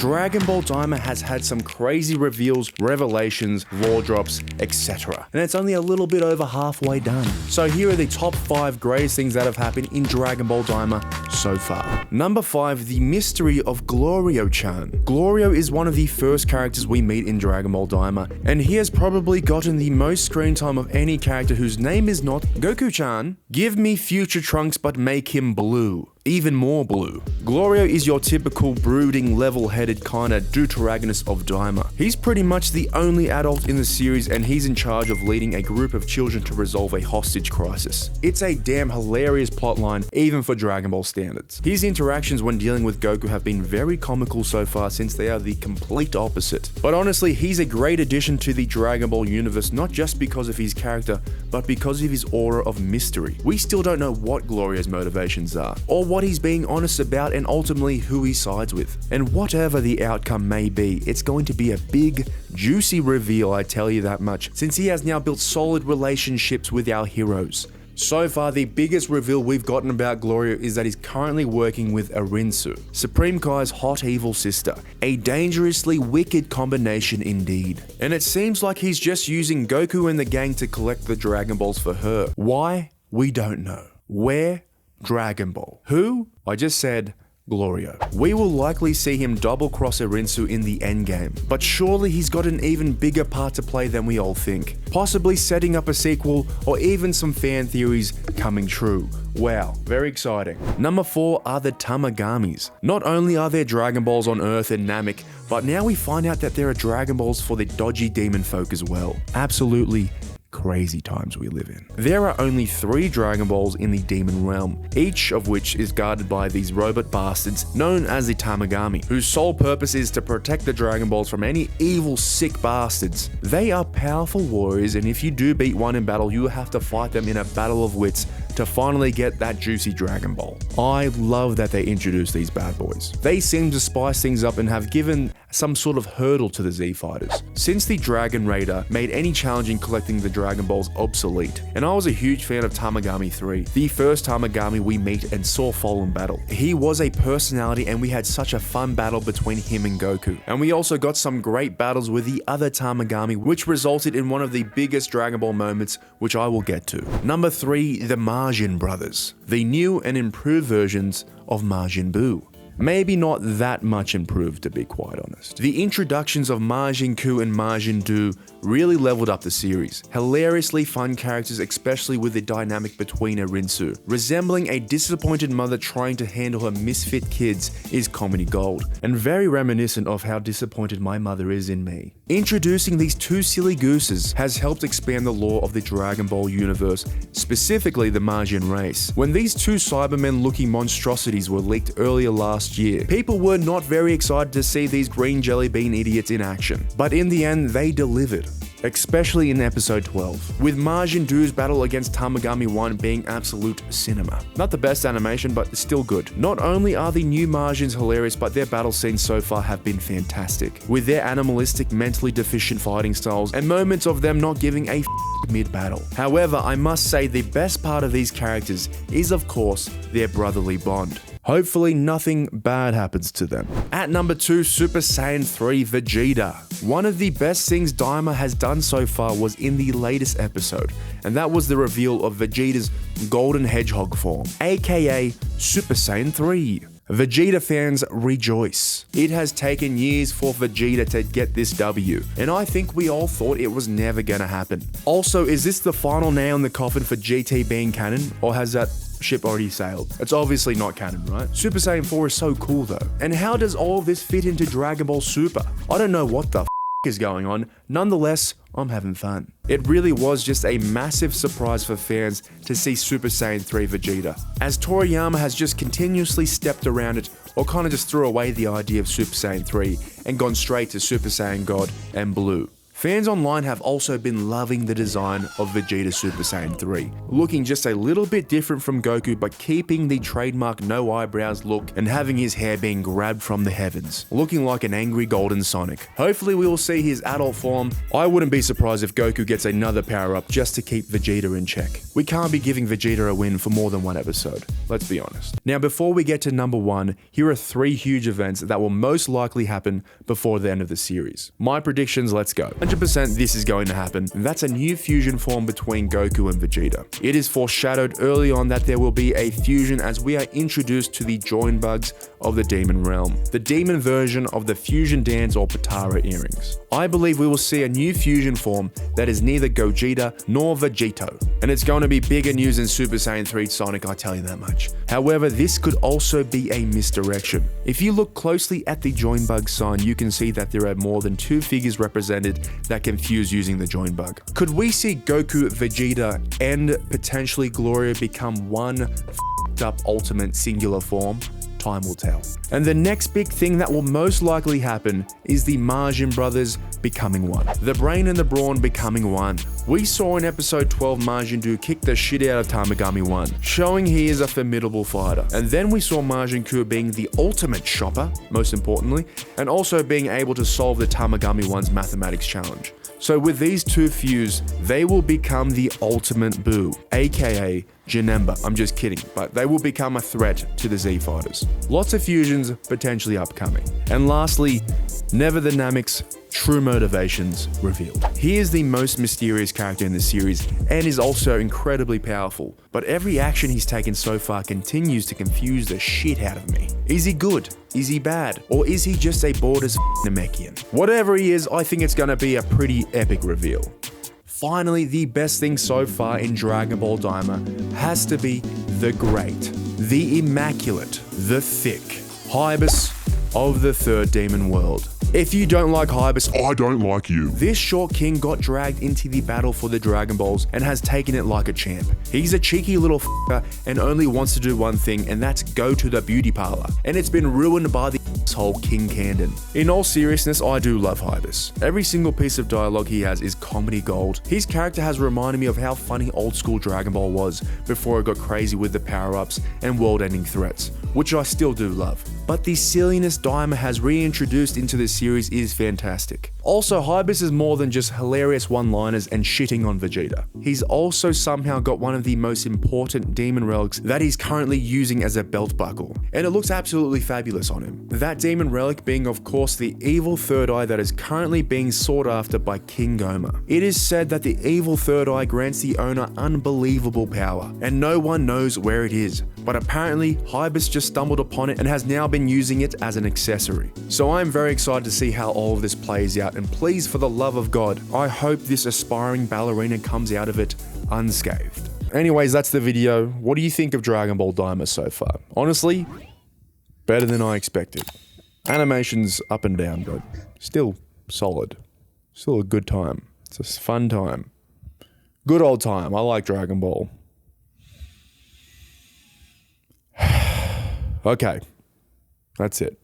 Dragon Ball Daima has had some crazy reveals, revelations, lore drops, etc. And it's only a little bit over halfway done. So here are the top 5 greatest things that have happened in Dragon Ball Daima so far. Number 5, the mystery of Glorio-chan. Glorio is one of the first characters we meet in Dragon Ball Daima, and he has probably gotten the most screen time of any character whose name is not Goku-chan. Give me future Trunks but make him blue. Even more blue. Glorio is your typical brooding, level-headed kinda deuteragonist of Daima. He's pretty much the only adult in the series, and he's in charge of leading a group of children to resolve a hostage crisis. It's a damn hilarious plotline, even for Dragon Ball standards. His interactions when dealing with Goku have been very comical so far, since they are the complete opposite. But honestly, he's a great addition to the Dragon Ball universe, not just because of his character, but because of his aura of mystery. We still don't know what Glorio's motivations are, or what he's being honest about, and ultimately who he sides with. And whatever the outcome may be, it's going to be a big, juicy reveal, I tell you that much, since he has now built solid relationships with our heroes. So far, the biggest reveal we've gotten about Glorio is that he's currently working with Arinsu, Supreme Kai's hot evil sister, a dangerously wicked combination indeed. And it seems like he's just using Goku and the gang to collect the Dragon Balls for her. Why? We don't know. Where? Dragon Ball. Who? I just said Glorio. We will likely see him double-cross Arinsu in the endgame, but surely he's got an even bigger part to play than we all think. Possibly setting up a sequel, or even some fan theories coming true. Wow, very exciting. Number 4 are the Tamagamis. Not only are there Dragon Balls on Earth and Namek, but now we find out that there are Dragon Balls for the dodgy demon folk as well. Absolutely crazy times we live in. There are only 3 Dragon Balls in the demon realm, each of which is guarded by these robot bastards known as the Tamagami, whose sole purpose is to protect the Dragon Balls from any evil, sick bastards. They are powerful warriors, and if you do beat one in battle, you have to fight them in a battle of wits to finally get that juicy Dragon Ball. I love that they introduced these bad boys. They seem to spice things up and have given some sort of hurdle to the Z Fighters, since the Dragon Raider made any challenge in collecting the Dragon Balls obsolete. And I was a huge fan of Tamagami 3, the first Tamagami we meet and saw fall in battle. He was a personality, and we had such a fun battle between him and Goku. And we also got some great battles with the other Tamagami, which resulted in one of the biggest Dragon Ball moments, which I will get to. Number 3, the Majin brothers, the new and improved versions of Majin Buu. Maybe not that much improved, to be quite honest. The introductions of Majin Buu and Majin Buu really leveled up the series. Hilariously fun characters, especially with the dynamic between Arinsu. Resembling a disappointed mother trying to handle her misfit kids is comedy gold, and very reminiscent of how disappointed my mother is in me. Introducing these 2 silly gooses has helped expand the lore of the Dragon Ball universe, specifically the Majin race. When these 2 Cybermen-looking monstrosities were leaked earlier last year, people were not very excited to see these green jelly bean idiots in action. But in the end, they delivered. Especially in episode 12, with Majin Buu's battle against Tamagami 1 being absolute cinema. Not the best animation, but still good. Not only are the new Majins hilarious, but their battle scenes so far have been fantastic, with their animalistic, mentally deficient fighting styles and moments of them not giving a mid-battle. However, I must say the best part of these characters is, of course, their brotherly bond. Hopefully nothing bad happens to them. At number 2, Super Saiyan 3 Vegeta. One of the best things Daima has done so far was in the latest episode, and that was the reveal of Vegeta's Golden Hedgehog form, aka Super Saiyan 3. Vegeta fans rejoice. It has taken years for Vegeta to get this W, and I think we all thought it was never gonna happen. Also, is this the final nail in the coffin for GT being canon, or has that ship already sailed? It's obviously not canon, right? Super Saiyan 4 is so cool though. And how does all of this fit into Dragon Ball Super? I don't know what the is going on. Nonetheless, I'm having fun. It really was just a massive surprise for fans to see Super Saiyan 3 Vegeta, as Toriyama has just continuously stepped around it, or kind of just threw away the idea of Super Saiyan 3 and gone straight to Super Saiyan God and Blue. Fans online have also been loving the design of Vegeta Super Saiyan 3, looking just a little bit different from Goku but keeping the trademark no eyebrows look and having his hair being grabbed from the heavens, looking like an angry golden Sonic. Hopefully we will see his adult form. I wouldn't be surprised if Goku gets another power up just to keep Vegeta in check. We can't be giving Vegeta a win for more than one episode, let's be honest. Now before we get to number 1, here are 3 huge events that will most likely happen before the end of the series. My predictions, let's go. 100% this is going to happen. That's a new fusion form between Goku and Vegeta. It is foreshadowed early on that there will be a fusion as we are introduced to the join bugs of the demon realm, the demon version of the fusion dance or Patara earrings. I believe we will see a new fusion form that is neither Gogeta nor Vegeto, and it's going to be bigger news in Super Saiyan 3 Sonic, I tell you that much. However, this could also be a misdirection. If you look closely at the join bug sign, you can see that there are more than 2 figures represented that can fuse using the join bug. Could we see Goku, Vegeta, and potentially Glorio become one up ultimate singular form? Time will tell. And the next big thing that will most likely happen is the Majin brothers becoming one. The brain and the brawn becoming one. We saw in episode 12 Majin Buu kick the shit out of Tamagami 1, showing he is a formidable fighter. And then we saw Majin Buu being the ultimate shopper, most importantly, and also being able to solve the Tamagami 1's mathematics challenge. So with these 2 fused, they will become the ultimate Buu, aka Janemba. I'm just kidding, but they will become a threat to the Z fighters. Lots of fusions potentially upcoming. And lastly, Neva the Namek's true motivations revealed. He is the most mysterious character in the series and is also incredibly powerful, but every action he's taken so far continues to confuse the shit out of me. Is he good? Is he bad? Or is he just a bored as Namekian? Whatever he is, I think it's gonna be a pretty epic reveal. Finally, the best thing so far in Dragon Ball Daima has to be the great, the immaculate, the thick Hybis of the third demon world. If you don't like Hybis, I don't like you. This short king got dragged into the battle for the Dragon Balls and has taken it like a champ. He's a cheeky little f***er and only wants to do one thing, and that's go to the beauty parlor. And it's been ruined by the asshole King Candon. In all seriousness, I do love Hybis. Every single piece of dialogue he has is comedy gold. His character has reminded me of how funny old school Dragon Ball was before it got crazy with the power-ups and world-ending threats, which I still do love. But the silliness Daima has reintroduced into the series is fantastic. Also, Hybis is more than just hilarious one-liners and shitting on Vegeta. He's also somehow got one of the most important demon relics that he's currently using as a belt buckle, and it looks absolutely fabulous on him. That demon relic being, of course, the evil third eye that is currently being sought after by King Gomah. It is said that the evil third eye grants the owner unbelievable power, and no one knows where it is. But apparently, Hybis just stumbled upon it and has now been using it as an accessory. So I'm very excited to see how all of this plays out, and please, for the love of God, I hope this aspiring ballerina comes out of it unscathed. Anyways, that's the video. What do you think of Dragon Ball Daima so far? Honestly, better than I expected. Animation's up and down, but still solid. Still a good time. It's a fun time. Good old time. I like Dragon Ball. Okay, that's it.